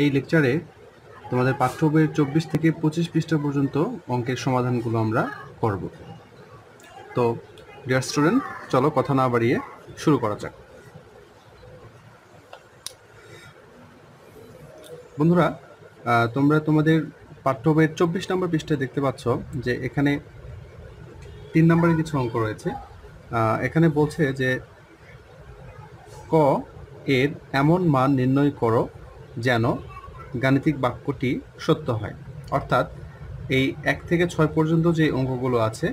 এই লেকচারে তোমাদের পাঠ্য বইয়ের 24 থেকে 25 পৃষ্ঠা পর্যন্ত অঙ্কের সমাধানগুলো আমরা করব। তো ডিয়ার স্টুডেন্ট, চলো কথা না বাড়িয়ে শুরু করা যাক। বন্ধুরা, তোমরা তোমাদের পাঠ্য বইয়ের 24 নম্বর পৃষ্ঠায় দেখতে পাচ্ছ যে এখানে 3 নম্বরে কিছু অঙ্ক রয়েছে। এখানে বলছে যে ক এর এমন মান নির্ণয় করো যেন গাণিতিক বাক্যটি সত্য হয়। অর্থাৎ এই 1 থেকে 6 পর্যন্ত যে অঙ্কগুলো আছে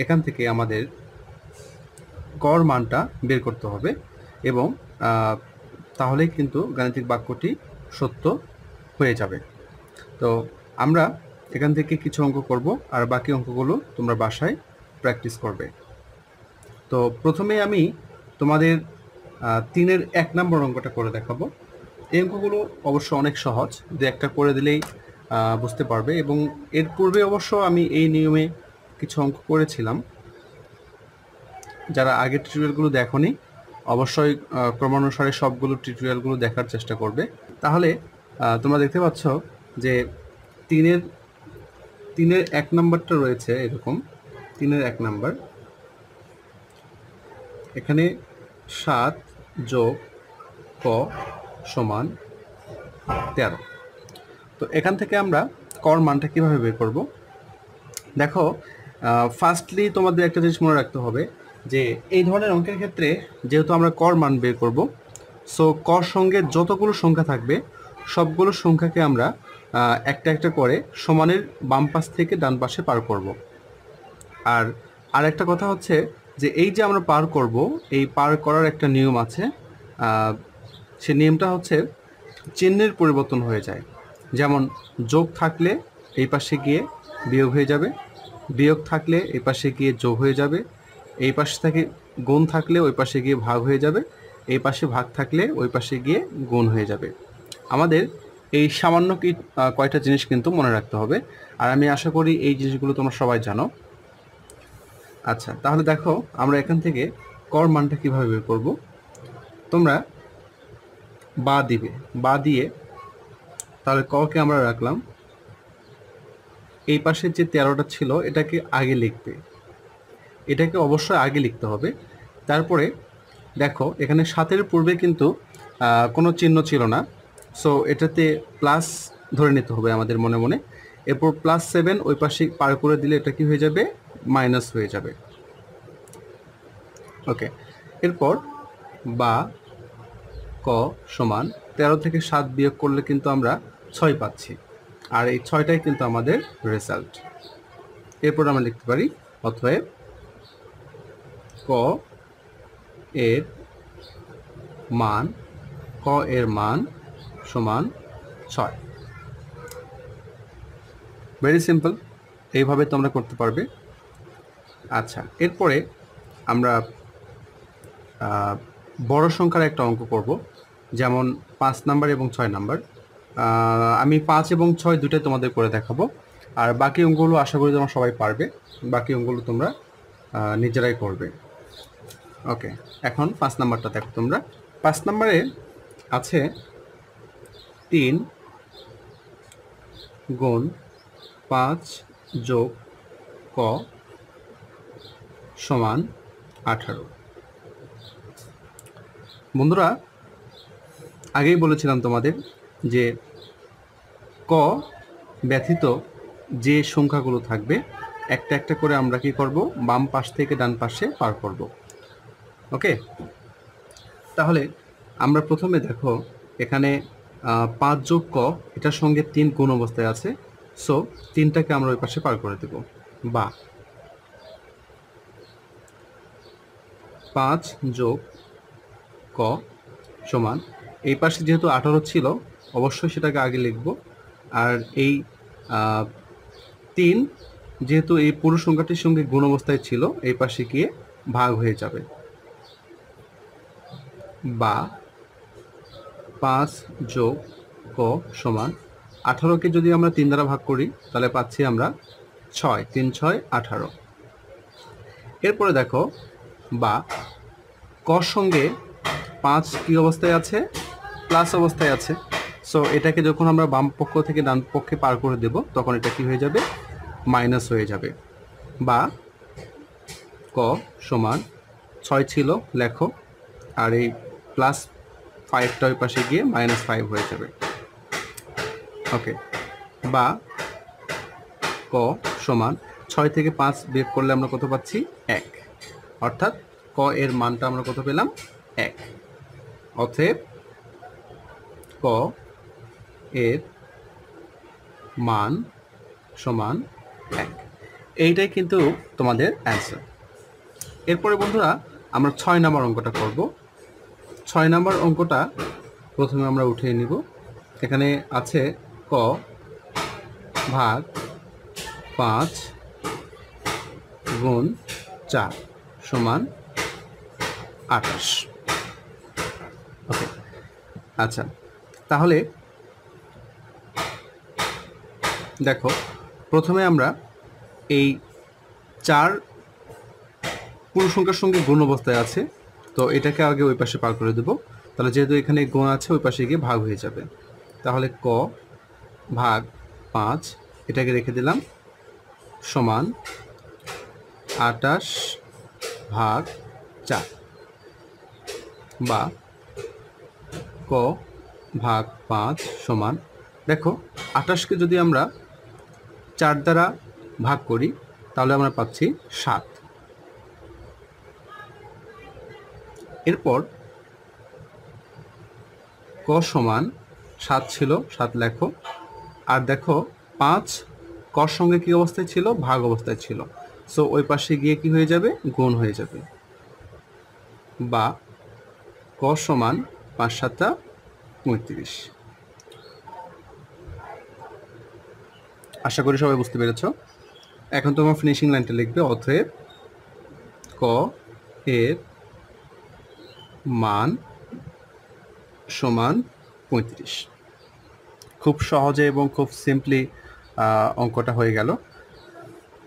এখান থেকে আমাদের কর মানটা বের করতে হবে এবং তাহলেই কিন্তু গাণিতিক বাক্যটি সত্য হয়ে যাবে। তো আমরা এখান থেকে কিছু অঙ্ক করব আর বাকি অঙ্কগুলো তোমরা বাসায় প্র্যাকটিস করবে। তো প্রথমে আমি তোমাদের 3-এর 1 নম্বর অঙ্কটা করে দেখাবো। এই অঙ্কগুলো অবশ্য অনেক সহজ, দু একটা করে দিলেই বুঝতে পারবে। এবং এর পূর্বে অবশ্য আমি এই নিয়মে কিছু অঙ্ক করেছিলাম। যারা আগের টিউটোরিয়ালগুলো দেখোনি অবশ্যই ক্রমানুসারে সবগুলো টিউটোরিয়ালগুলো দেখার চেষ্টা করবে। তাহলে তোমরা দেখতে পাচ্ছ যে 3-এর 1 নম্বরটা রয়েছে এরকম। 3-এর 1 নম্বর এখানে 7 যোগ ক সমান 13। তো এখান থেকে আমরা কর মানটা কীভাবে বের করব? দেখো, ফার্স্টলি তোমাদের একটা জিনিস মনে রাখতে হবে যে এই ধরনের অঙ্কের ক্ষেত্রে যেহেতু আমরা কর মান বের করব, সো কর সঙ্গে যতগুলো সংখ্যা থাকবে সবগুলো সংখ্যাকে আমরা একটা একটা করে সমানের বাম পাশ থেকে ডান পাশে পার করব। আর একটা কথা হচ্ছে যে এই যে আমরা পার করব, এই পার করার একটা নিয়ম আছে। সে নিয়মটা হচ্ছে চিহ্নের পরিবর্তন হয়ে যায়। যেমন যোগ থাকলে এই পাশে গিয়ে বিয়োগ হয়ে যাবে, বিয়োগ থাকলে এই পাশে গিয়ে যোগ হয়ে যাবে, এই পাশে থেকে গুণ থাকলে ওই পাশে গিয়ে ভাগ হয়ে যাবে, এই পাশে ভাগ থাকলে ওই পাশে গিয়ে গুণ হয়ে যাবে। আমাদের এই সামান্য কয়টা জিনিস কিন্তু মনে রাখতে হবে, আর আমি আশা করি এই জিনিসগুলো তোমরা সবাই জানো। আচ্ছা, তাহলে দেখো আমরা এখান থেকে কর মানটা কীভাবে বের করব। তোমরা বা দিবে, বা দিয়ে তাহলে ককে আমরা রাখলাম এই পাশে যে 13টা ছিল এটাকে আগে লিখবে, এটাকে অবশ্যই আগে লিখতে হবে। তারপরে দেখো এখানে 7-এর পূর্বে কিন্তু কোনো চিহ্ন ছিল না, সো এটাতে প্লাস ধরে নিতে হবে আমাদের মনে মনে। এরপর +7 ওই পাশে পার করে দিলে এটা কি হয়ে যাবে? মাইনাস হয়ে যাবে। ওকে, এরপর বা ক সমান 13 থেকে 7 বিয়োগ করলে কিন্তু আমরা 6 পাচ্ছি, আর এই 6টাই কিন্তু আমাদের রেজাল্ট। এরপর আমরা লিখতে পারি অতএব ক এর মান সমান 6। ভেরি সিম্পল, এইভাবে তোমরা করতে পারবে। আচ্ছা, এরপরে আমরা বড় সংখ্যার একটা অঙ্ক করব, যেমন 5 নাম্বার এবং 6 নাম্বার। আমি 5 এবং 6 দুটোই তোমাদের করে দেখাবো, আর বাকি অঙ্কগুলো আশা করি তোমরা সবাই পারবে। বাকি অঙ্কগুলো তোমরা নিজেরাই করবে। ওকে, এখন 5 নাম্বারটা দেখো তোমরা। 5 নাম্বারে আছে 3 গুণ 5 যোগ ক সমান 18। বন্ধুরা, আগেই বলেছিলাম তোমাদের যে ক ব্যতীত যে সংখ্যাগুলো থাকবে একটা একটা করে আমরা কি করব? বাম পাশ থেকে ডান পাশে পার করব। ওকে, তাহলে আমরা প্রথমে দেখো এখানে 5 যোগ ক, এটার সঙ্গে 3 গুণ অবস্থায় আছে, সো 3টাকে আমরা ওই পাশে পার করে দেব। বা 5 যোগ ক সমান, এই পাশে যেহেতু 18 ছিল অবশ্যই সেটাকে আগে লিখব, আর এই 3 যেহেতু এই পুরো সংখ্যাটির সঙ্গে গুণ অবস্থায় ছিল এই পাশে গিয়ে ভাগ হয়ে যাবে। বা 5 যোগ ক সমান 18কে যদি আমরা 3 দ্বারা ভাগ করি তাহলে পাচ্ছি আমরা 6, 3 6 18। এরপরে দেখো বা কর সঙ্গে 5 কি অবস্থায় আছে? প্লাস অবস্থায় আছে, সো এটাকে যখন আমরা বাম পক্ষ থেকে ডান পক্ষে পার করে দেব তখন এটা কি হয়ে যাবে, মাইনাস হয়ে যাবে। বা ক সমান 6 ছিল লেখো, আর এই প্লাস 5টা ওই পাশে গিয়ে -5 হয়ে যাবে। ওকে, বা ক সমান 6 থেকে 5 বিয়োগ করলে আমরা কত পাচ্ছি, 1, অর্থাৎ ক এর মানটা আমরা কত পেলাম, 1। অতএব ক এর মান সমান 1। এইটাই কিন্তু তোমাদের অ্যান্সার। এরপরে বন্ধুরা আমরা 6 নম্বর অঙ্কটা করব। 6 নম্বর অঙ্কটা প্রথমে আমরা উঠিয়ে নিব। এখানে আছে ক ভাগ 5 গুণ 4 সমান 28। ওকে, আচ্ছা, তাহলে দেখো প্রথমে আমরা এই 4 পুরো সংখ্যার সঙ্গে গুণ অবস্থায় আছে, তো এটাকে আগে ওই পাশে পার করে দেব। তাহলে যেহেতু এখানে গুণ আছে ওই পাশে গিয়ে ভাগ হয়ে যাবে। তাহলে ক ভাগ 5 এটাকে রেখে দিলাম সমান 28 ভাগ 4, বা ক ভাগ 5 সমান, দেখো 28কে যদি আমরা 4 দ্বারা ভাগ করি তাহলে আমরা পাচ্ছি 7। এরপর ক সমান 7 ছিল, 7 লেখো, আর দেখো 5 কর সঙ্গে কি অবস্থায় ছিল, ভাগ অবস্থায় ছিল। সো ওই পাশে গিয়ে কি হয়ে যাবে, গুণ হয়ে যাবে। বা ক সমান 5 7 35। আশা করি সবাই বুঝতে পেরেছ। এখন তোমার ফিনিশিং লাইনটা লিখবে, অতএব ক এর মান সমান 35। খুব সহজে এবং খুব সিম্পলি অঙ্কটা হয়ে গেল।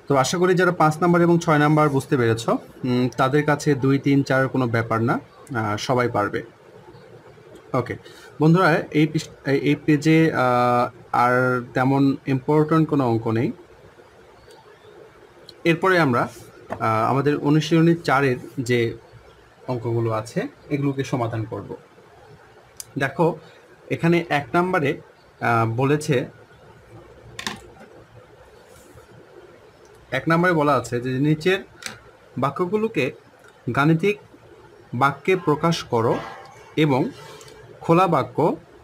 তো আশা করি যারা 5 নাম্বার এবং 6 নাম্বার বুঝতে পেরেছ, তাদের কাছে 2 3 4 কোনো ব্যাপার না, সবাই পারবে। ওকে বন্ধুরা, এই পেজে আর তেমন ইম্পর্ট্যান্ট কোনো অঙ্ক নেই। এরপরে আমরা আমাদের অনুশীলনী 4-এর যে অঙ্কগুলো আছে এগুলোকে সমাধান করব। দেখো এখানে 1 নম্বরে বলেছে, 1 নম্বরে বলা আছে যে নিচের বাক্যগুলোকে গাণিতিক বাক্যে প্রকাশ করো এবং খোলা বাক্য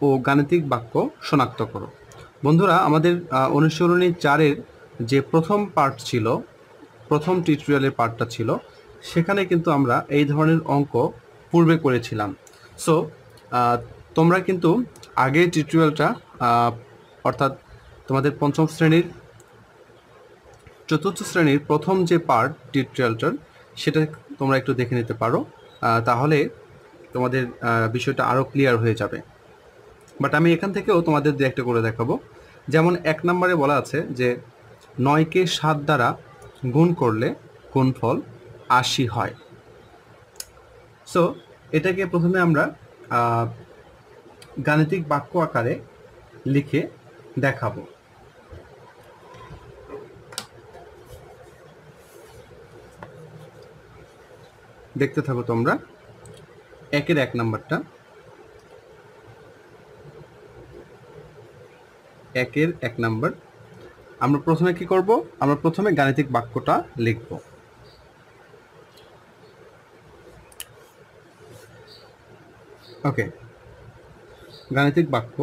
ও গাণিতিক বাক্য শনাক্ত করো। বন্ধুরা, আমাদের অনুশীলনী 4-এর যে প্রথম পার্ট ছিল, প্রথম টিউটোরিয়ালের পার্টটা ছিল, সেখানে কিন্তু আমরা এই ধরনের অঙ্ক পূর্বে করেছিলাম। সো তোমরা কিন্তু আগের টিউটোরিয়ালটা, অর্থাৎ তোমাদের পঞ্চম শ্রেণীর চতুর্থ শ্রেণীর প্রথম যে পার্ট টিউটোরিয়ালটার, সেটা তোমরা একটু দেখে নিতে পারো, তাহলে তোমাদের বিষয়টা আরও ক্লিয়ার হয়ে যাবে। বাট আমি এখান থেকেও তোমাদের দিয়ে একটা করে দেখাবো। যেমন 1 নম্বরে বলা আছে যে 9কে 7 দ্বারা গুণ করলে গুণফল 80 হয়। সো এটাকে প্রথমে আমরা গাণিতিক বাক্য আকারে লিখে দেখাবো। দেখতে থাকো তোমরা। 1-এর 1 নাম্বারটা, 1-এর 1 নাম্বার আমরা প্রথমে কি করব, আমরা প্রথমে গাণিতিক বাক্যটা লিখব। ওকে, গাণিতিক বাক্য,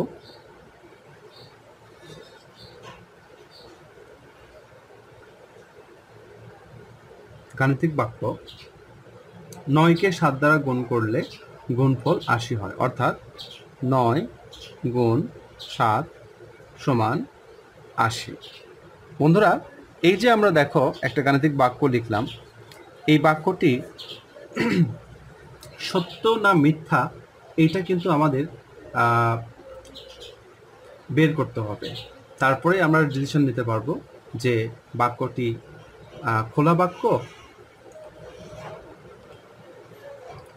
গাণিতিক বাক্য 9কে 7 দ্বারা গুণ করলে গুণফল 80 হয়, অর্থাৎ 9 গুণ 7 সমান 80। বন্ধুরা, এই যে আমরা দেখো একটা গাণিতিক বাক্য লিখলাম, এই বাক্যটি সত্য না মিথ্যা এইটা কিন্তু আমাদের বের করতে হবে। তারপরে আমরা ডিসিশন নিতে পারবো যে বাক্যটি খোলা বাক্য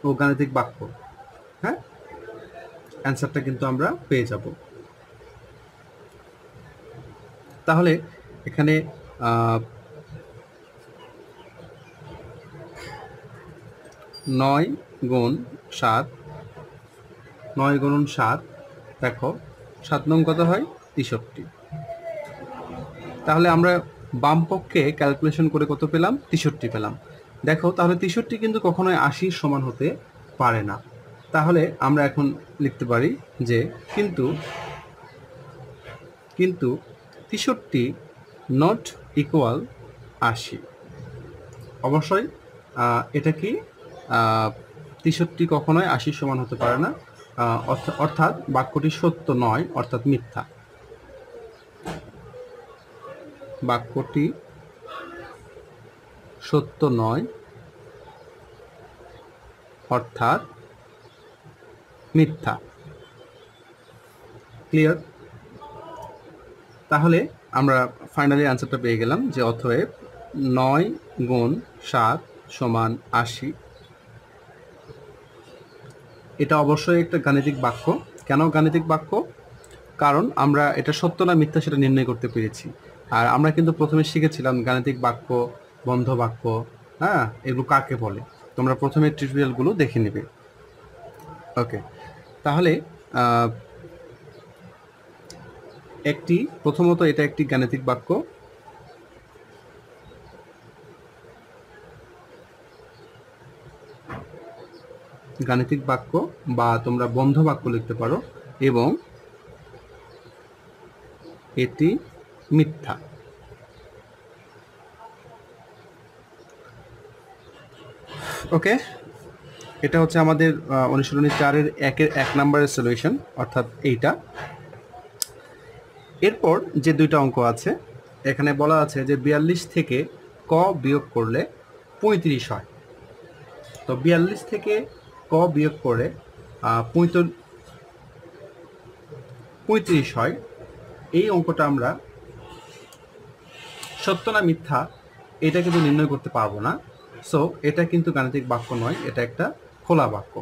ও গাণিতিক বাক্য। হ্যাঁ, অ্যান্সারটা কিন্তু আমরা পেয়ে যাব। তাহলে এখানে 9 গুণ 7, 9 গুণন 7, দেখো 7 নং কত হয় 63। তাহলে আমরা বাম পক্ষে ক্যালকুলেশন করে কত পেলাম 63 পেলাম। দেখো তাহলে 63 কিন্তু কখনোই 80 সমান হতে পারে না। তাহলে আমরা এখন লিখতে পারি যে কিন্তু 63 নট ইকুয়াল 80। অবশ্যই এটা কি 63 কখনোই 80 সমান হতে পারে না, অর্থাৎ বাক্যটি সত্য নয়, অর্থাৎ মিথ্যা। বাক্যটি সত্য নয়, অর্থাৎ মিথ্যা। ক্লিয়ার? তাহলে আমরা ফাইনালি আনসারটা পেয়ে গেলাম যে অতএব 9 গুণ 7 সমান 80। এটা অবশ্যই একটা গাণিতিক বাক্য। কেন গাণিতিক বাক্য? কারণ আমরা এটা সত্য না মিথ্যা সেটা নির্ণয় করতে পেরেছি। আর আমরা কিন্তু প্রথমে শিখেছিলাম গাণিতিক বাক্য, বন্ধ বাক্য, হ্যাঁ, এগুলো কাকে বলে। তোমরা প্রথমে টিউটোরিয়ালগুলো দেখে নেবে। ওকে, তাহলে প্রথমত এটা একটি গাণিতিক বাক্য। গাণিতিক বাক্য বা তোমরা বন্ধ বাক্য লিখতে পারো, এবং এটি মিথ্যা। ওকে, এটা হচ্ছে আমাদের অনুশীলনী 4-এর 1 নম্বরের সলিউশন, অর্থাৎ এইটা। এরপর যে দুইটা অঙ্ক আছে, এখানে বলা আছে যে 42 থেকে ক বিয়োগ করলে 35 হয়। তো 42 থেকে ক বিয়োগ করে 35 হয়। এই অঙ্কটা আমরা সত্য না মিথ্যা এটা কিন্তু নির্ণয় করতে পারবো না। সো এটা কিন্তু গাণিতিক বাক্য নয়, এটা একটা খোলা বাক্য।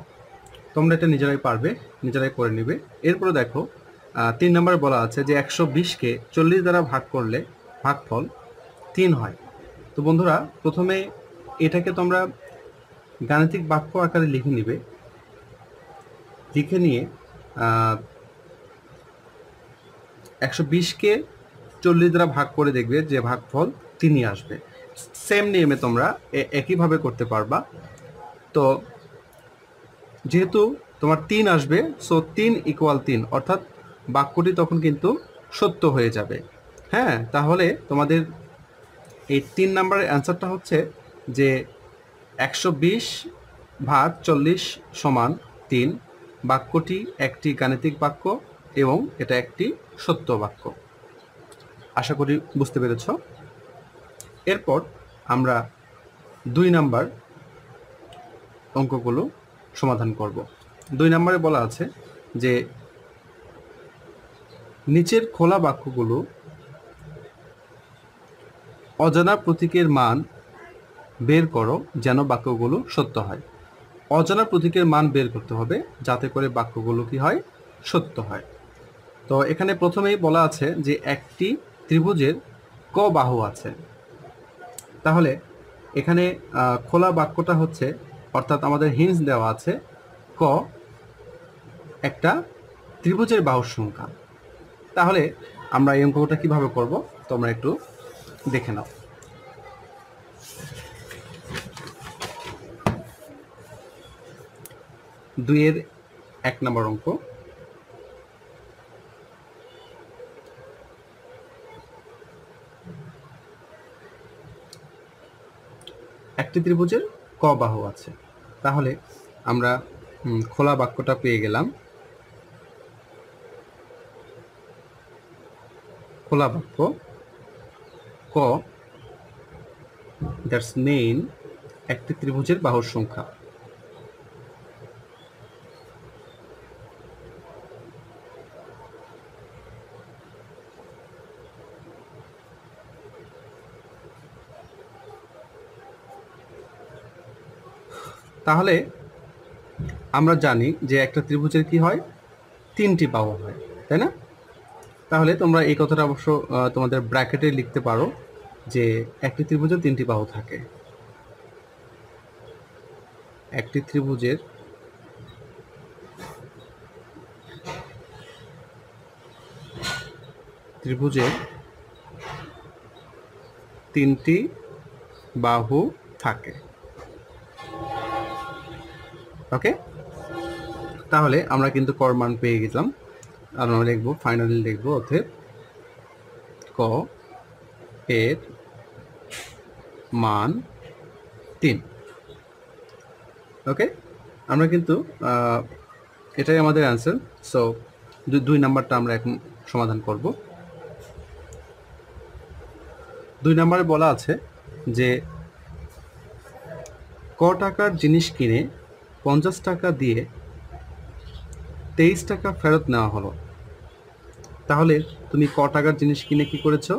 তোমরা এটা নিজেরাই পারবে, নিজেরাই করে নিবে। এরপরে দেখো 3 নম্বরে বলা আছে যে 120-কে 40 দ্বারা ভাগ করলে ভাগফল 3 হয়। তো বন্ধুরা প্রথমে এটাকে তোমরা গাণিতিক বাক্য আকারে লিখে নিবে। লিখে নিয়ে 120-কে 40 দ্বারা ভাগ করে দেখবে যে ভাগফল 3ই আসবে। সেম নিয়মে তোমরা একইভাবে করতে পারবা। তো যেহেতু তোমার 3 আসবে, সো 3 ইকুয়াল 3, অর্থাৎ বাক্যটি তখন কিন্তু সত্য হয়ে যাবে। হ্যাঁ, তাহলে তোমাদের এই 3 নম্বরের অ্যান্সারটা হচ্ছে যে 120 ভাগ 40 সমান 3। বাক্যটি একটি গাণিতিক বাক্য এবং এটা একটি সত্য বাক্য। আশা করি বুঝতে পেরেছ। এরপর আমরা 2 নাম্বার অঙ্কগুলো সমাধান করব। 2 নম্বরে বলা আছে যে নিচের খোলা বাক্যগুলো অজানা প্রতীকের মান বের করো যেন বাক্যগুলো সত্য হয়। অজানা প্রতীকের মান বের করতে হবে যাতে করে বাক্যগুলো কি হয়, সত্য হয়। তো এখানে প্রথমেই বলা আছে যে একটি ত্রিভুজের ক বাহু আছে। তাহলে এখানে খোলা বাক্যটা হচ্ছে, অর্থাৎ আমাদের হিন্স দেওয়া আছে ক একটা ত্রিভুজের বাহুর সংখ্যা। তাহলে আমরা এই অঙ্কটা কিভাবে করব তোমরা একটু দেখে নাও। দুইয়ের 1 নম্বর অঙ্ক। একটি ত্রিভুজের ক বাহু আছে। তাহলে আমরা খোলা বাক্যটা পেয়ে গেলাম। খোলা বাক্য ক দ্যাটস মেইন একটি ত্রিভুজের বাহুর সংখ্যা। তাহলে আমরা জানি যে একটা ত্রিভুজের কি হয়, 3টি বাহু হয়, তাই না? তাহলে তোমরা এই কথাটা অবশ্য তোমাদের ব্র্যাকেটে লিখতে পারো যে একটি ত্রিভুজের 3টি বাহু থাকে। একটি ত্রিভুজের ত্রিভুজের 3টি বাহু থাকে। ওকে, তাহলে আমরা কিন্তু কর মান পেয়ে গেলাম। আর আমরা লিখবো, ফাইনালি লিখবো অতএব ক এর মান 3। ওকে, আমরা কিন্তু এটাই আমাদের অ্যান্সার। সো 2 নাম্বারটা আমরা এখন সমাধান করব। 2 নাম্বারে বলা আছে যে ক টাকার জিনিস কিনে 50 টাকা দিয়ে 23 টাকা ফেরত নেওয়া হলো। তাহলে তুমি ক টাকার জিনিস কিনে কি করেছো?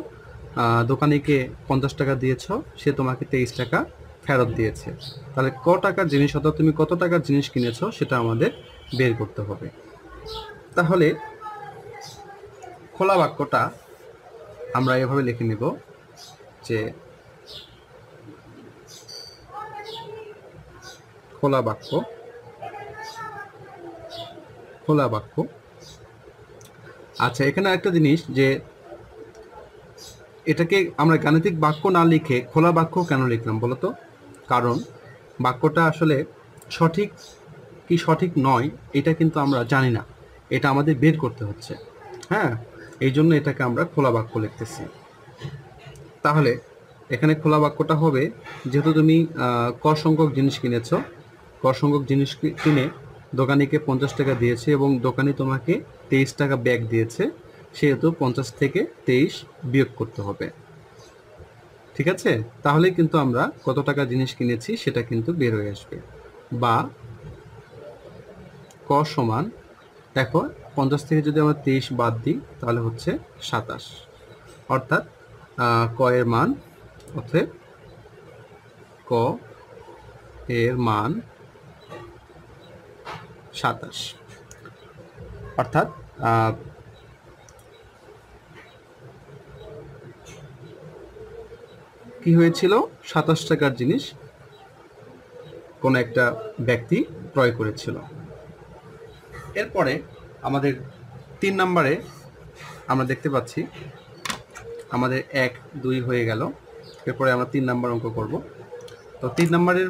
দোকানিকে 50 টাকা দিয়েছ, সে তোমাকে 23 টাকা ফেরত দিয়েছে। তাহলে ক টাকার জিনিস, অর্থাৎ তুমি কত টাকার জিনিস কিনেছো সেটা আমাদের বের করতে হবে। তাহলে খোলা বাক্যটা আমরা এভাবে লিখে নিব যে খোলা বাক্য আচ্ছা, এখানে একটা জিনিস যে এটাকে আমরা গাণিতিক বাক্য না লিখে খোলা বাক্য কেন লিখলাম বলো তো? কারণ বাক্যটা আসলে সঠিক কি সঠিক নয় এটা কিন্তু আমরা জানি না, এটা আমাদের বের করতে হচ্ছে। হ্যাঁ, এই জন্য এটাকে আমরা খোলা বাক্য লিখতেছি। তাহলে এখানে খোলা বাক্যটা হবে, যেহেতু তুমি ক সংখ্যক জিনিস কিনেছো, ক সংখ্যক জিনিস কিনে দোকানিকে 50 টাকা দিয়েছে এবং দোকানি তোমাকে 23 টাকা ব্যাক দিয়েছে, সেহেতু 50 থেকে 23 বিয়োগ করতে হবে। ঠিক আছে, তাহলে কিন্তু আমরা কত টাকা জিনিস কিনেছি সেটা কিন্তু বের হয়ে আসবে। বা ক সমান, দেখো 50 থেকে যদি আমরা 23 বাদ দিই তাহলে হচ্ছে 27, অর্থাৎ ক এর মান, অতএব ক এর মান 27। অর্থাৎ কি হয়েছিল? 27 টাকার জিনিস কোন একটা ব্যক্তি ক্রয় করেছিল। এরপরে আমাদের 3 নম্বরে আমরা দেখতে পাচ্ছি আমাদের 1, 2 হয়ে গেল। এরপরে আমরা 3 নম্বর অঙ্ক করব। তো 3 নম্বরের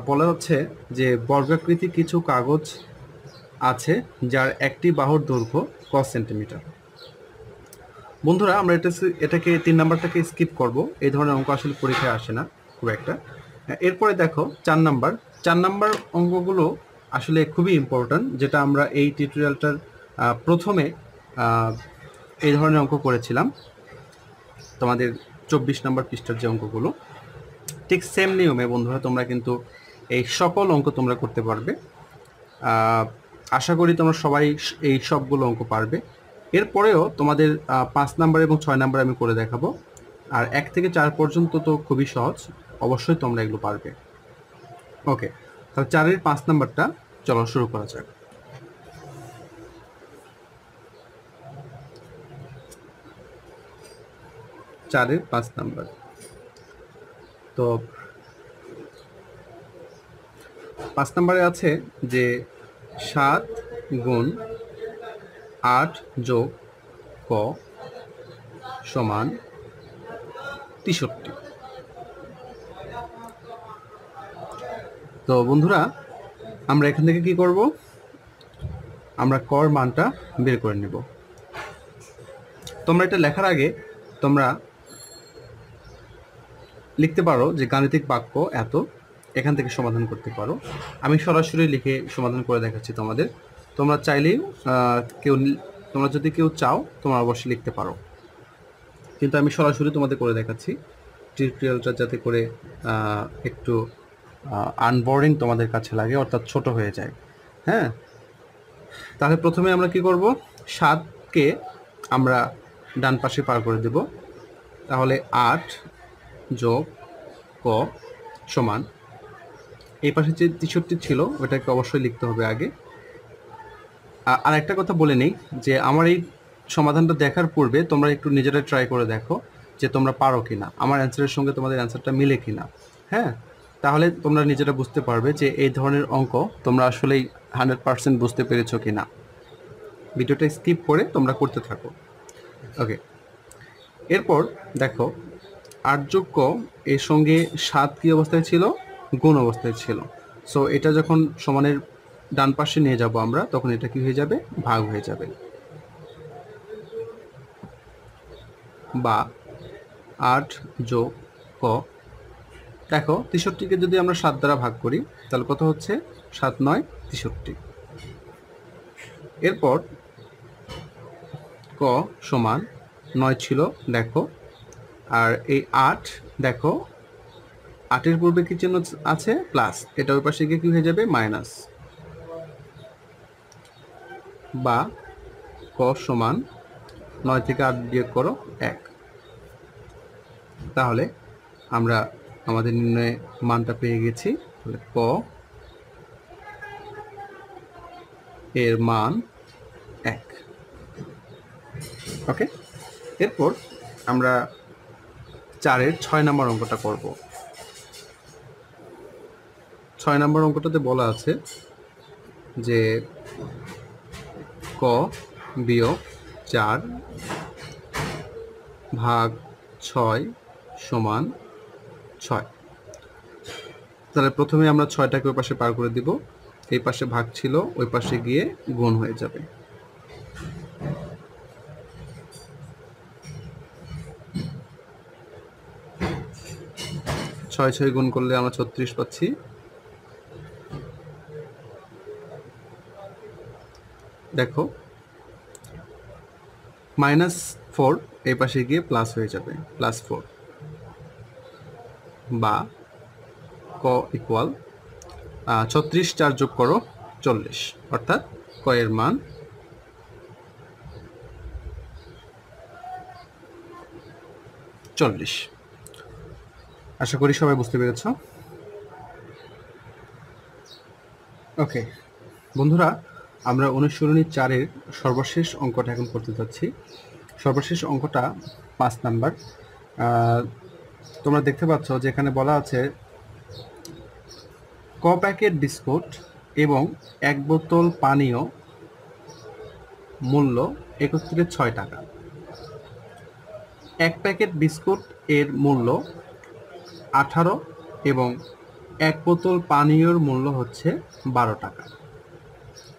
বলা হচ্ছে যে বর্গাকৃতি কিছু কাগজ আছে যার একটি বাহুর দৈর্ঘ্য ক সেন্টিমিটার। বন্ধুরা, আমরা এটাকে 3 নাম্বারটাকে স্কিপ করব, এই ধরনের অঙ্ক আসলে পরীক্ষায় আসে না খুব একটা। এরপরে দেখো 4 নাম্বার অঙ্কগুলো আসলে খুবই ইম্পর্ট্যান্ট, যেটা আমরা এই টিউটোরিয়ালটার প্রথমে এই ধরনের অঙ্ক করেছিলাম। তোমাদের 24 নম্বর পৃষ্ঠার যে অঙ্কগুলো, ঠিক সেম নিয়মে বন্ধুরা তোমরা কিন্তু এই সকল অঙ্ক তোমরা করতে পারবে। আশা করি তোমরা সবাই এই সবগুলো অঙ্ক পারবে। এরপরেও তোমাদের 5 নাম্বার এবং 6 নাম্বার আমি করে দেখাবো। আর 1 থেকে 4 পর্যন্ত তো খুবই সহজ, অবশ্যই তোমরা এগুলো পারবে। ওকে, তাহলে 4-এর 5 নাম্বারটা চলো শুরু করা যাক। চারের 5 নাম্বার। তো 5 নাম্বারে আছে যে 7 গুণ 8 যোগ ক সমান 63। তো বন্ধুরা, আমরা এখান থেকে কি করব? আমরা কর মানটা বের করে নেব। তোমরা এটা লেখার আগে তোমরা লিখতে পারো যে গাণিতিক বাক্য এত, এখান থেকে সমাধান করতে পারো। আমি সরাসরি লিখে সমাধান করে দেখাচ্ছি তোমাদের। তোমরা চাইলেই তোমরা যদি কেউ চাও তোমরা অবশ্যই লিখতে পারো, কিন্তু আমি সরাসরি তোমাদের করে দেখাচ্ছি টিউটোরিয়ালটা যাতে করে একটু আনবোরিং তোমাদের কাছে লাগে, অর্থাৎ ছোট হয়ে যায়। হ্যাঁ, তাহলে প্রথমে আমরা কি করব? 7কে আমরা ডান পাশে পার করে দেব। তাহলে 8 যোগ ক সমান, এই পাশে যে 63 ছিল ওটাকে অবশ্যই লিখতে হবে আগে। আর একটা কথা বলে নেই যে আমার এই সমাধানটা দেখার পূর্বে তোমরা একটু নিজেরা ট্রাই করে দেখো যে তোমরা পারো কিনা, আমার অ্যান্সারের সঙ্গে তোমাদের অ্যান্সারটা মিলে কিনা। হ্যাঁ, তাহলে তোমরা নিজেরা বুঝতে পারবে যে এই ধরনের অঙ্ক তোমরা আসলেই 100% বুঝতে পেরেছো কিনা। ভিডিওটা স্কিপ করে তোমরা করতে থাকো। ওকে, এরপর দেখো 8 যোগ ক এর সঙ্গে 7 কি অবস্থায় ছিল? গুণ অবস্থায় ছিল। সো এটা যখন সমানের ডান পাশে নিয়ে যাব আমরা, তখন এটা কি হয়ে যাবে? ভাগ হয়ে যাবে। বা 8 যোগ ক, দেখো 63-কে যদি আমরা 7 দ্বারা ভাগ করি তাহলে কত হচ্ছে? 7 9 63। এরপর ক সমান 9 ছিল, দেখো, আর এই 8 দেখো 8-এর পূর্বে কি চিহ্ন আছে? প্লাস, এটা ওই পাশে গিয়ে কি হয়ে যাবে? মাইনাস। বা ক সমান 9 থেকে 8 বিয়োগ করো 1। তাহলে আমরা আমাদের নির্ণয়ে মানটা পেয়ে গেছি। তাহলে ক এর মান 1। ওকে, এরপর আমরা 4-এর 6 নম্বর অঙ্কটা করব। 6 নম্বর অঙ্কটাতে বলা আছে যে ক বিয়োগ 4 ভাগ 6 সমান 6। তাহলে প্রথমে আমরা 6টাকে ওই পাশে পার করে দিব, এই পাশে ভাগ ছিল, ওই পাশে গিয়ে গুণ হয়ে যাবে। ছয় 6 গুণ করলে আমরা 36 পাচ্ছি। দেখো -4 এই পাশে গিয়ে প্লাস হয়ে যাবে, +4। বা ক ইকুয়াল 36 4 যোগ করো 40, অর্থাৎ ক এর মান 40। আশা করি সবাই বুঝতে পেরেছ। ওকে বন্ধুরা, আমরা অনুশীলনী 4-এর সর্বশেষ অঙ্কটা এখন করতে যাচ্ছি। সর্বশেষ অঙ্কটা 5 নাম্বার। তোমরা দেখতে পাচ্ছ যে এখানে বলা আছে ক প্যাকেট বিস্কুট এবং 1 বোতল পানীয় মূল্য একত্রে 6 টাকা। 1 প্যাকেট বিস্কুট এর মূল্য 18 এবং 1 বোতল পানীয়র মূল্য হচ্ছে 12 টাকা।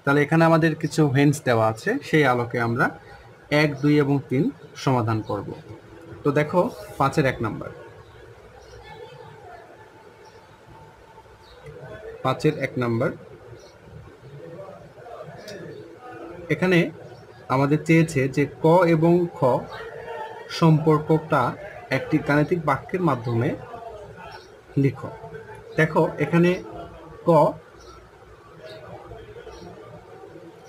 তাহলে এখানে আমাদের কিছু হেন্স দেওয়া আছে, সেই আলোকে আমরা 1 2 এবং 3 সমাধান করব। তো দেখো 5-এর 1 নাম্বার। 5-এর 1 নাম্বার, এখানে আমাদের চেয়েছে যে ক এবং খ সম্পর্কটা একটি গাণিতিক বাক্যের মাধ্যমে লিখো। দেখো এখানে ক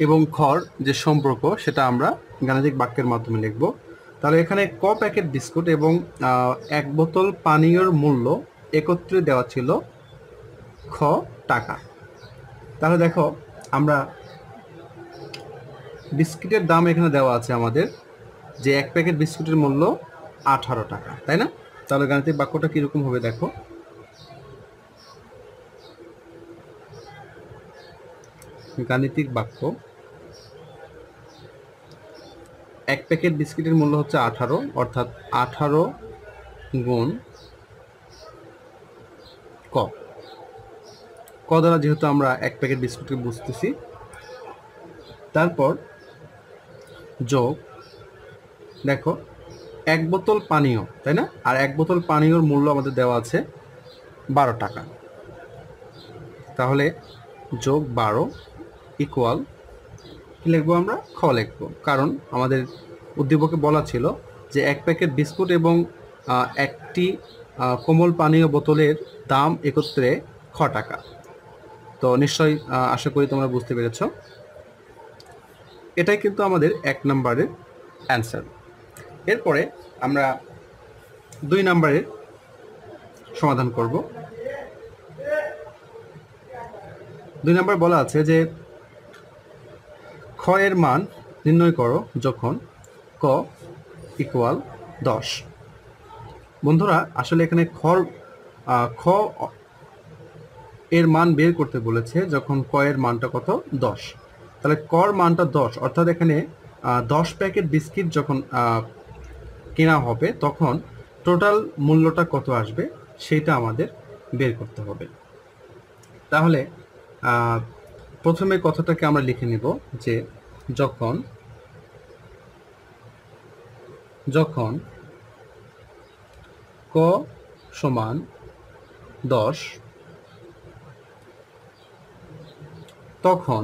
এবং খর যে সম্পর্ক সেটা আমরা গাণিতিক বাক্যের মাধ্যমে লিখব। তাহলে এখানে ক প্যাকেট বিস্কুট এবং 1 বোতল পানীয়র মূল্য একত্রে দেওয়া ছিল খ টাকা। তাহলে দেখো আমরা বিস্কুটের দাম এখানে দেওয়া আছে আমাদের, যে 1 প্যাকেট বিস্কুটের মূল্য 18 টাকা, তাই না? তাহলে গাণিতিক বাক্যটা কিরকম হবে দেখো। গাণিতিক বাক্য, 1 প্যাকেট বিস্কুটের মূল্য হচ্ছে 18, অর্থাৎ 18 গুণ ক। ক দ্বারা যেহেতু আমরা 1 প্যাকেট বিস্কুটকে বুঝতেছি, তারপর যোগ, দেখো 1 বোতল পানীয়, তাই না? আর 1 বোতল পানীয়র মূল্য আমাদের দেওয়া আছে 12 টাকা। তাহলে যোগ 12 ইকুয়াল কি লিখবো আমরা? খ লিখবো, কারণ আমাদের উদ্দীপকে বলা ছিল যে 1 প্যাকেট বিস্কুট এবং একটি কোমল পানীয় বোতলের দাম একত্রে খ টাকা। তো নিশ্চয়ই আশা করি তোমরা বুঝতে পেরেছ। এটাই কিন্তু আমাদের 1 নম্বরের অ্যান্সার। এরপরে আমরা 2 নম্বরের সমাধান করব। 2 নম্বর বলা আছে যে খ এর মান নির্ণয় করো যখন ক ইকুয়াল 10। বন্ধুরা আসলে এখানে খ এর মান বের করতে বলেছে যখন ক এর মানটা কত 10, তাহলে কর মানটা 10, অর্থাৎ এখানে 10 প্যাকেট বিস্কিট যখন কেনা হবে তখন টোটাল মূল্যটা কত আসবে সেটা আমাদের বের করতে হবে। তাহলে প্রথমে কথাটাকে আমরা লিখে নেব যে যখন ক সমান 10 তখন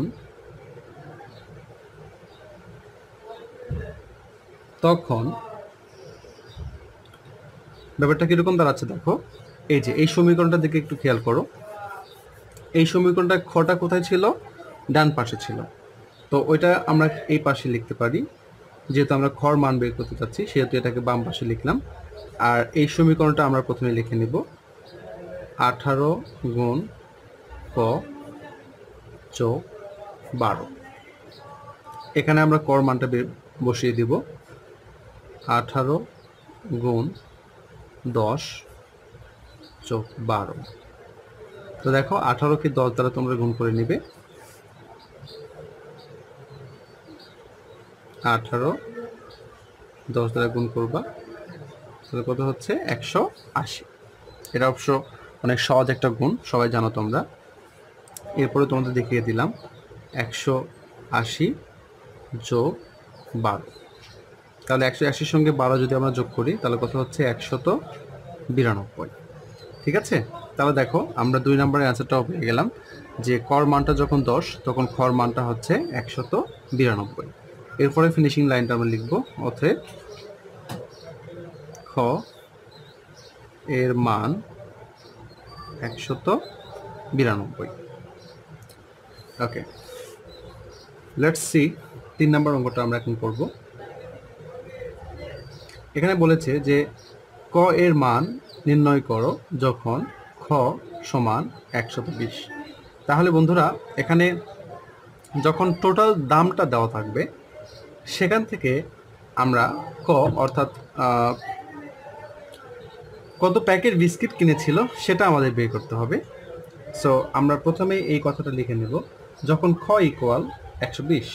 ব্যাপারটা কিরকম দাঁড়াচ্ছে দেখো, এই যে এই সমীকরণটার দিকে একটু খেয়াল করো। এই সমীকরণটা খটা কোথায় ছিল? ডান পাশে ছিল, তো ওইটা আমরা এই পাশে লিখতে পারি। যেহেতু আমরা খর মান বের করতে চাচ্ছি সেহেতু এটাকে বাম পাশে লিখলাম। আর এই সমীকরণটা আমরা প্রথমে লিখে নিব 18 গুণ ক যোগ 12। এখানে আমরা কর মানটা বসিয়ে দিব 18 গুণ 10 যোগ 12। তো দেখো 18কে 10 দ্বারা তোমরা গুণ করে নিবে, 18 10 দ্বারা গুণ করবা, তাহলে কত হচ্ছে 180। এটা অবশ্য অনেক সহজ একটা গুণ, সবাই জানো তোমরা। এরপরে তোমাদের দেখিয়ে দিলাম 180 যোগ 12, তাহলে 180-র সঙ্গে 12 যদি আমরা যোগ করি তাহলে কত হচ্ছে 192। ঠিক আছে, তাহলে দেখো আমরা 2 নম্বরের অ্যান্সারটাও পেয়ে গেলাম যে কর মানটা যখন 10 তখন খর মানটা হচ্ছে 192। এরপরে ফিনিশিং লাইনটা আমরা লিখব, অতএব খ এর মান 192। ওকে, লেটস সি 3 নম্বর অঙ্কটা আমরা এখন করব। এখানে বলেছে যে ক এর মান নির্ণয় করো যখন খ সমান 120। তাহলে বন্ধুরা এখানে যখন টোটাল দামটা দেওয়া থাকবে সেখান থেকে আমরা ক অর্থাৎ কত প্যাকেট বিস্কিট কিনেছিল সেটা আমাদের বের করতে হবে। সো আমরা প্রথমে এই কথাটা লিখে নেব, যখন খ ইকুয়াল 120,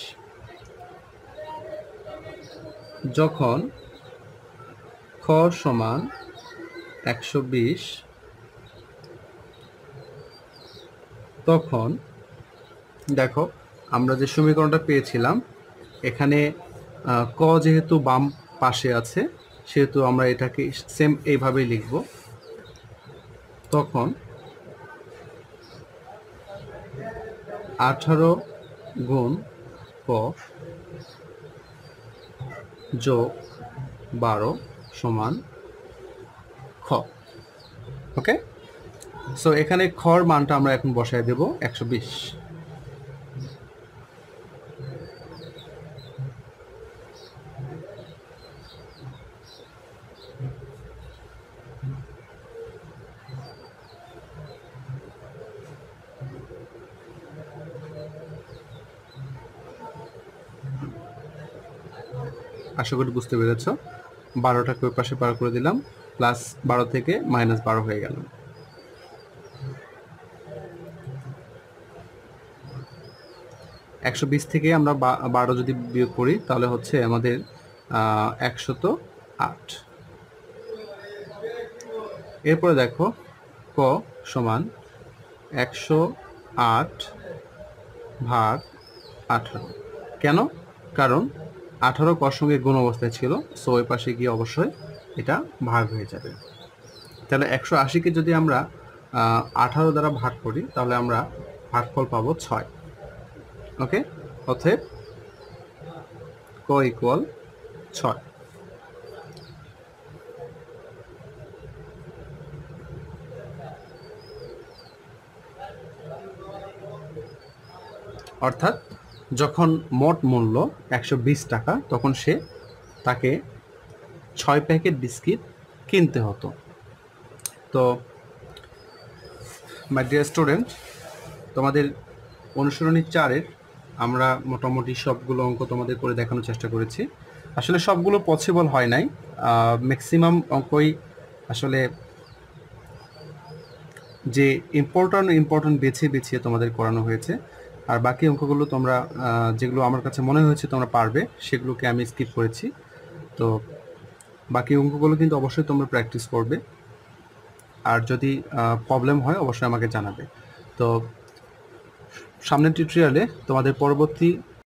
যখন খ সমান 120 তখন দেখো আমরা যে সমীকরণটা পেয়েছিলাম এখানে ক যেহেতু বাম পাশে আছে সেহেতু আমরা এটাকে সেম এইভাবেই লিখব। তখন 18 গুণ ক যোগ 12 সমান খ। ওকে, সো এখানে খর মানটা আমরা এখন বসায় দেব 120। আশা করি বুঝতে পেরেছ। 12টাকে ওই পাশে পার করে দিলাম, প্লাস 12 থেকে -12 হয়ে গেল। -120 থেকে আমরা 12 যদি বিয়োগ করি তাহলে হচ্ছে আমাদের 108। এরপরে দেখো ক সমান 108 ভাগ 18। কেন? কারণ 18 কর সঙ্গে গুণ অবস্থায় ছিল, সো ওই পাশে গিয়ে অবশ্যই এটা ভাগ হয়ে যাবে। তাহলে 180কে যদি আমরা 18 দ্বারা ভাগ করি তাহলে আমরা ভাগফল পাবো 6। ওকে, অতএব ক ইকুয়াল 6। অর্থাৎ যখন মোট মূল্য 120 টাকা তখন তাকে 6 প্যাকেট বিস্কিট কিনতে হতো। তো মাই ডিয়ার স্টুডেন্ট, তোমাদের অনুসরণী 4-এর আমরা মোটামুটি সবগুলো অঙ্ক তোমাদের করে দেখানোর চেষ্টা করেছি। আসলে সবগুলো পসিবল হয় নাই, ম্যাক্সিমাম অঙ্কই আসলে যে ইম্পর্টেন্ট বেছে তোমাদের করানো হয়েছে। আর বাকি অঙ্কগুলো তোমরা যেগুলো আমার কাছে মনে হয়েছে তোমরা পারবে সেগুলোকে আমি স্কিপ করেছি। তো বাকি অঙ্কগুলো কিন্তু অবশ্যই তোমরা প্র্যাকটিস করবে, আর যদি প্রবলেম হয় অবশ্যই আমাকে জানাবে। তো সামনের টিউটোরিয়ালে তোমাদের পরবর্তী